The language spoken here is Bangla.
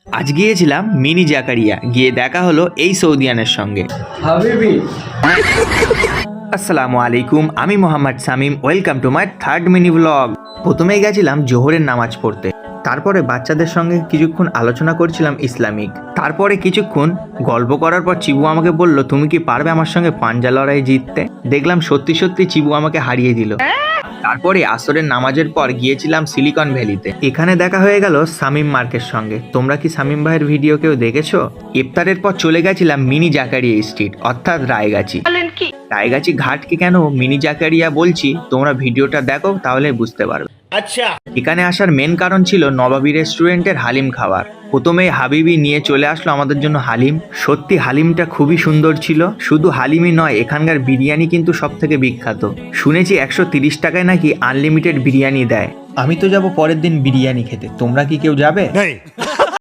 আজ গিয়েছিলাম মিনি জাকারিয়া, গিয়ে দেখা হলো এই সৌদিয়ানের সঙ্গে। আসসালামু আলাইকুম, আমি Mohammad Shamim. Welcome to my third mini blog. প্রথমেই গেছিলাম জোহরের নামাজ পড়তে, তারপরে বাচ্চাদের সঙ্গে কিছুক্ষণ আলোচনা করছিলাম ইসলামিক, তারপরে কিছুক্ষণ গল্প করার পর চিবু আমাকে বলল, তুমি কি পারবে আমার সঙ্গে পাঞ্জা লড়াই জিততে? দেখলাম সত্যি সত্যি চিবু আমাকে হারিয়ে দিল। তারপরে আসরের নামাজের পর গিয়েছিলাম সিলিকন ভ্যালিতে। এখানে দেখা হয়ে গেল শামিম মার্কের সঙ্গে। তোমরা কি শামিম ভাইয়ের ভিডিও কেউ দেখেছো? ইফতারের পর চলে গেছিলাম মিনি জাকারিয়া স্ট্রিট, অর্থাৎ রায়গাছি। রায়গাছি ঘাটকে কেন মিনি জাকারিয়া বলছি, তোমরা ভিডিওটা দেখো তাহলে বুঝতে পারবে। আচ্ছা, এখানে আসার মেন কারণ ছিল নবাবী রেস্টুরেন্টের হালিম খাওয়ার। প্রথমে হাবিবি নিয়ে চলে আসলো আমাদের জন্য হালিম। সত্যি হালিমটা খুবই সুন্দর ছিল। শুধু হালিমই নয়, এখানকার বিরিয়ানি কিন্তু সব থেকে বিখ্যাত। শুনেছি 130 টাকায় নাকি আনলিমিটেড বিরিয়ানি দেয়। আমি তো যাব পরের দিন বিরিয়ানি খেতে, তোমরা কি কেউ যাবে?